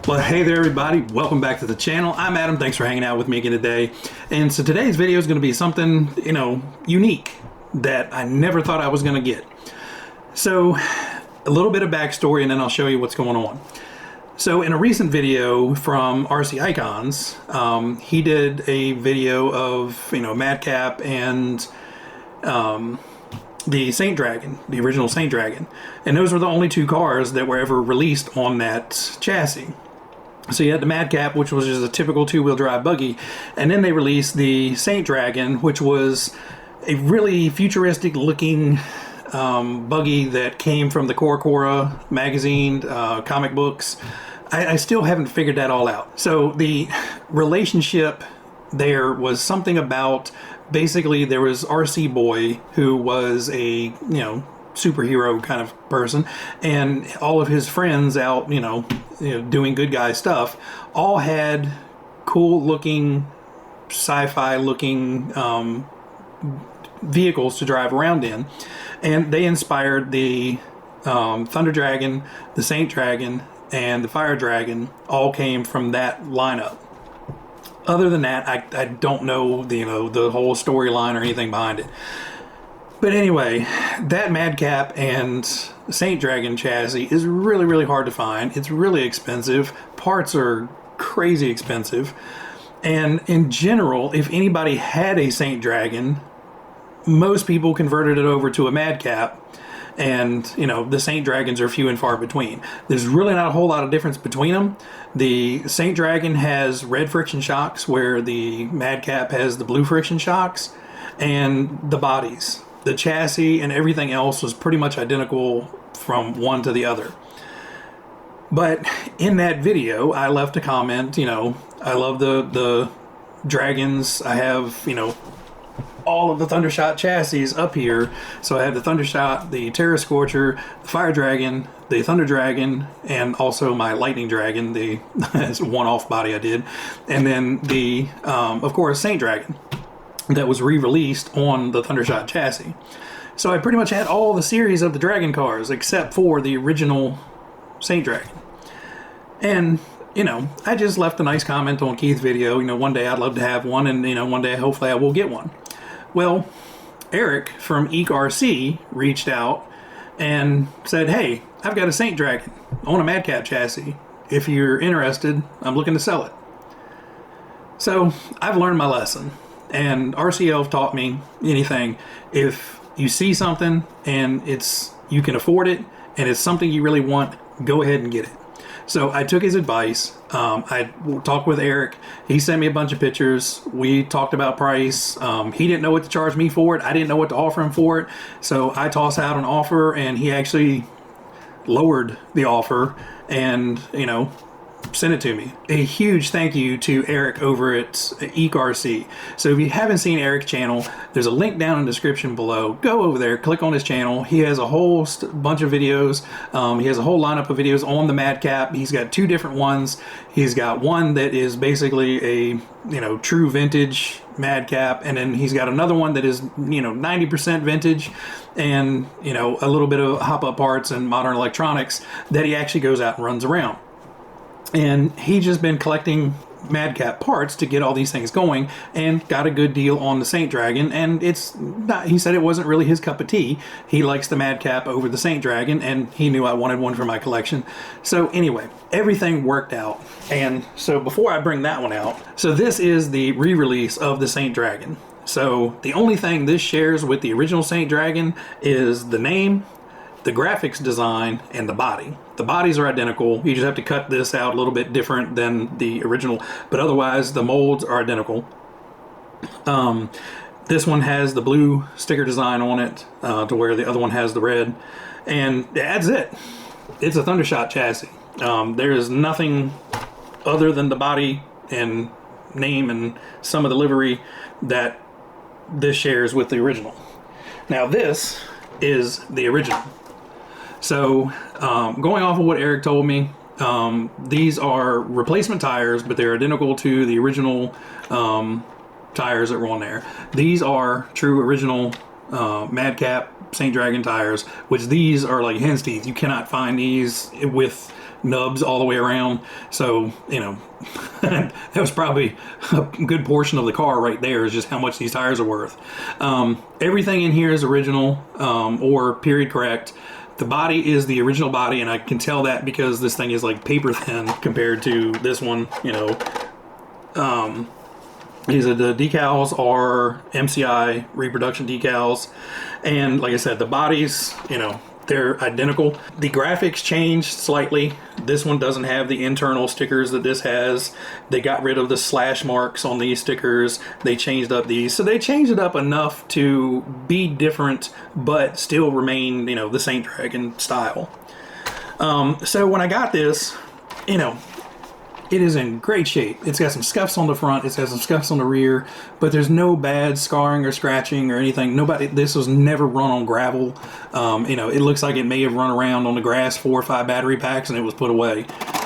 Well, hey there everybody, welcome back to the channel. I'm Adam, thanks for hanging out with me again today. And so today's video is going to be something, unique that I never thought I was going to get. So a little bit of backstory and then I'll show you what's going on. So in a recent video from RC Icons, he did a video of, Madcap and the Saint Dragon, the original Saint Dragon. And those were the only two cars that were ever released on that chassis. So you had the Madcap, which was just a typical two-wheel drive buggy, and then they released the Saint Dragon, which was a really futuristic looking buggy that came from the Cora magazine, comic books. I still haven't figured that all out. So the relationship there was something about, basically there was RC Boy, who was a, superhero kind of person, and all of his friends out, doing good guy stuff, all had cool looking, sci-fi looking vehicles to drive around in, and they inspired the Thunder Dragon, the Saint Dragon, and the Fire Dragon. All came from that lineup. Other than that, I don't know the whole storyline or anything behind it. But anyway, that Madcap and Saint Dragon chassis is really, really hard to find. It's really expensive. Parts are crazy expensive. And in general, if anybody had a Saint Dragon, most people converted it over to a Madcap. And, the Saint Dragons are few and far between. There's really not a whole lot of difference between them. The Saint Dragon has red friction shocks, where the Madcap has the blue friction shocks, and the bodies. The chassis and everything else was pretty much identical from one to the other. But in that video, I left a comment, I love the Dragons. I have, all of the Thundershot chassis up here. So I have the Thundershot, the Terra Scorcher, the Fire Dragon, the Thunder Dragon, and also my Lightning Dragon, the one-off body I did. And then the, of course, Saint Dragon that was re-released on the Thundershot chassis. So I pretty much had all the series of the Dragon cars except for the original Saint Dragon. And I just left a nice comment on Keith's video. One day I'd love to have one, and one day hopefully I will get one. Well, Erick from ERC reached out and said, hey, I've got a Saint Dragon on a Madcap chassis. If you're interested, I'm looking to sell it. So I've learned my lesson. And RCL taught me anything. If you see something and you can afford it and it's something you really want, go ahead and get it. So I took his advice. I talked with Erick. He sent me a bunch of pictures. We talked about price. He didn't know what to charge me for it. I didn't know what to offer him for it. So I tossed out an offer, and he actually lowered the offer and, sent it to me. A huge thank you to Erick over at ERC. So if you haven't seen Erick's channel, there's a link down in the description below. Go over there, click on his channel. He has a whole bunch of videos. He has a whole lineup of videos on the Madcap. He's got two different ones. He's got one that is basically a true vintage Madcap, and then he's got another one that is 90% vintage, and a little bit of hop-up parts and modern electronics that he actually goes out and runs around. And he's just been collecting Madcap parts to get all these things going, and got a good deal on the Saint Dragon. And it's not, he said it wasn't really his cup of tea. He likes the Madcap over the Saint Dragon, and he knew I wanted one for my collection. So anyway, everything worked out. And so before I bring that one out, so this is the re-release of the Saint Dragon. So the only thing this shares with the original Saint Dragon is the name, the graphics design, and the body. The bodies are identical. You just have to cut this out a little bit different than the original, but otherwise the molds are identical. This one has the blue sticker design on it, to where the other one has the red, and that's it. It's a Thundershot chassis. There is nothing other than the body and name and some of the livery that this shares with the original. Now this is the original. So going off of what Erick told me, these are replacement tires, but they're identical to the original tires that were on there. These are true original Madcap Saint Dragon tires, which these are like hen's teeth. You cannot find these with nubs all the way around. So, you know, that was probably a good portion of the car right there, is just how much these tires are worth. Everything in here is original or period correct. The body is the original body, and I can tell that because this thing is like paper thin compared to this one, you know. The decals are MCI reproduction decals, and like I said, the bodies, you know, they're identical. The graphics changed slightly. This one doesn't have the internal stickers that this has. They got rid of the slash marks on these stickers. They changed up these. So they changed it up enough to be different, but still remain, you know, the Saint Dragon style. So when I got this, you know, it is in great shape. It's got some scuffs on the front, it's got some scuffs on the rear, but there's no bad scarring or scratching or anything. This was never run on gravel. You know, it looks like it may have run around on the grass 4 or 5 battery packs and it was put away.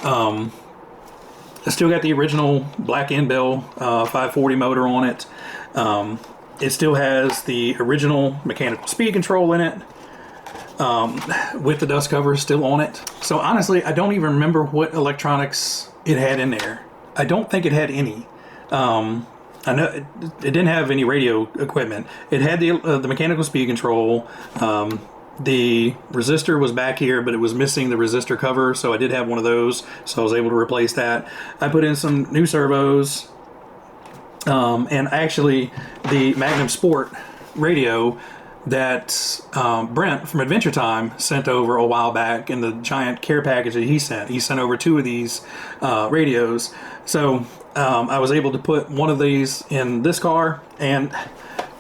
I still got the original black N-Bell 540 motor on it. It still has the original mechanical speed control in it. With the dust cover still on it. So honestly, I don't even remember what electronics it had in there. I don't think it had any. I know it didn't have any radio equipment. It had the mechanical speed control. The resistor was back here, but it was missing the resistor cover, so I did have one of those, so I was able to replace that. I put in some new servos, and actually the Magnum Sport radio that Brent from Adventure Time sent over a while back in the giant care package that he sent. He sent over 2 of these radios. So I was able to put one of these in this car, and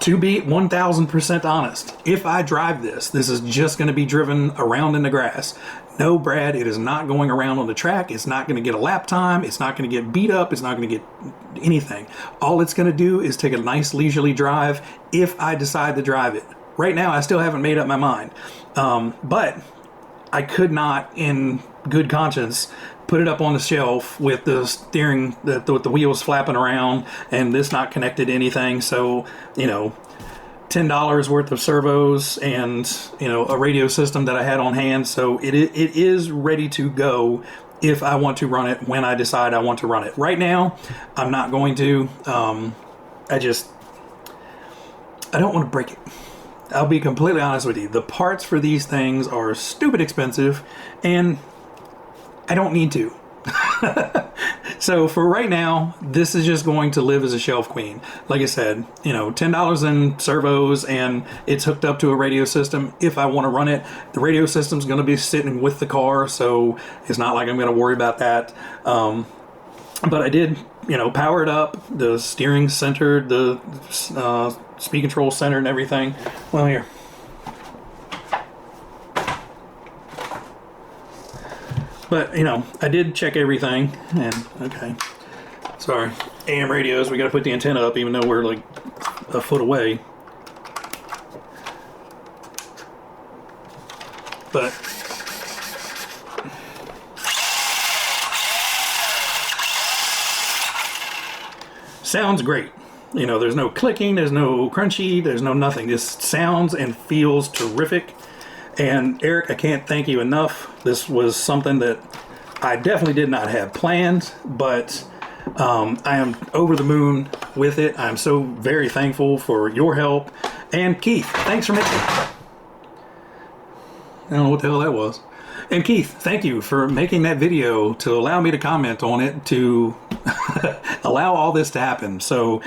to be 1000% honest, if I drive this is just going to be driven around in the grass. No, Brad, it is not going around on the track. It's not going to get a lap time. It's not going to get beat up. It's not going to get anything. All it's going to do is take a nice leisurely drive if I decide to drive it. Right now, I still haven't made up my mind. But I could not, in good conscience, put it up on the shelf with the steering, with the wheels flapping around and this not connected to anything. So, you know, $10 worth of servos and, you know, a radio system that I had on hand. So it is ready to go if I want to run it when I decide I want to run it. Right now, I'm not going to. I don't want to break it. I'll be completely honest with you. The parts for these things are stupid expensive, and I don't need to. So for right now, this is just going to live as a shelf queen. Like I said, you know, $10 in servos, and it's hooked up to a radio system. If I want to run it, the radio system's going to be sitting with the car, so it's not like I'm going to worry about that. But I did, you know, power it up, the steering centered, the speed control center and everything. Well, here. But, you know, I did check everything, and, okay. Sorry. AM radios, we got to put the antenna up even though we're like a foot away. But sounds great. You know, there's no clicking, there's no crunchy, there's no nothing. This sounds and feels terrific. And Eric, I can't thank you enough. This was something that I definitely did not have planned, but I am over the moon with it. I'm so very thankful for your help. And Keith, thanks for making it. I don't know what the hell that was. And Keith, thank you for making that video to allow me to comment on it, to allow all this to happen. So,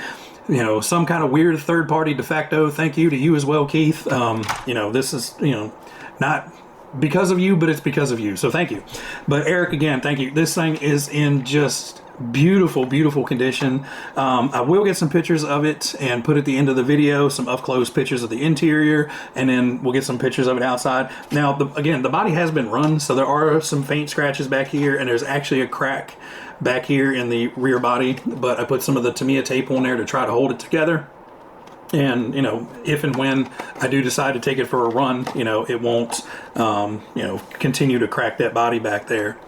you know, some kind of weird third-party de facto thank you to you as well, Keith. You know, this is, you know, not because of you, but it's because of you. So thank you. But Eric, again, thank you. This thing is in just beautiful, beautiful condition. I will get some pictures of it and put at the end of the video some up-close pictures of the interior, and then we'll get some pictures of it outside. Now, again, the body has been run, so there are some faint scratches back here, and there's actually a crack back here in the rear body, but I put some of the Tamiya tape on there to try to hold it together. And, you know, if and when I do decide to take it for a run, you know, it won't, you know, continue to crack that body back there.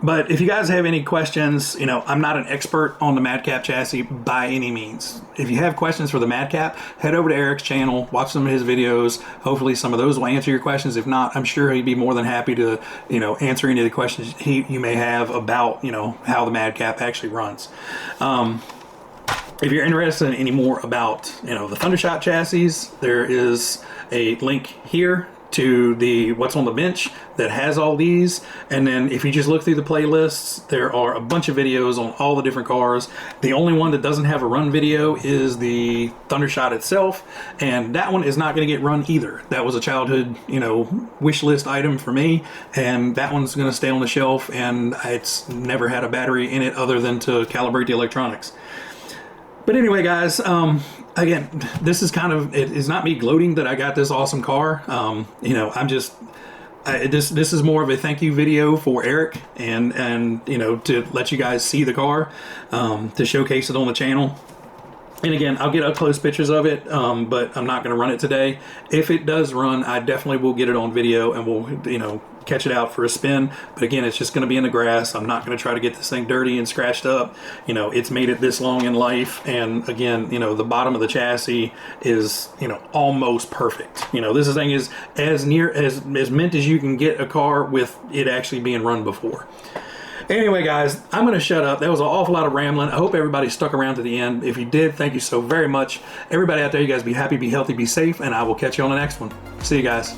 But if you guys have any questions, you know, I'm not an expert on the Madcap chassis by any means. If you have questions for the Madcap, head over to Erick's channel, watch some of his videos. Hopefully some of those will answer your questions. If not, I'm sure he'd be more than happy to, you know, answer any of the questions you may have about, you know, how the Madcap actually runs. If you're interested in any more about, you know, the Thundershot chassis, there is a link here to the What's on the Bench that has all these. And then if you just look through the playlists, there are a bunch of videos on all the different cars. The only one that doesn't have a run video is the Thundershot itself, and that one is not going to get run either. That was a childhood, you know, wish list item for me, and that one's going to stay on the shelf, and it's never had a battery in it other than to calibrate the electronics. But anyway, guys, again, this is kind of, it is not me gloating that I got this awesome car. You know, I'm just, this is more of a thank you video for Erick, and you know, to let you guys see the car, to showcase it on the channel. And again, I'll get up close pictures of it, but I'm not going to run it today. If it does run, I definitely will get it on video, and we'll, you know, catch it out for a spin. But again, it's just going to be in the grass. I'm not going to try to get this thing dirty and scratched up. You know, it's made it this long in life, and again, you know, the bottom of the chassis is, you know, almost perfect. You know, this thing is as near as mint as you can get a car with it actually being run before. Anyway, guys, I'm going to shut up. That was an awful lot of rambling. I hope everybody stuck around to the end. If you did, thank you so very much. Everybody out there, you guys be happy, be healthy, be safe, and I will catch you on the next one. See you guys.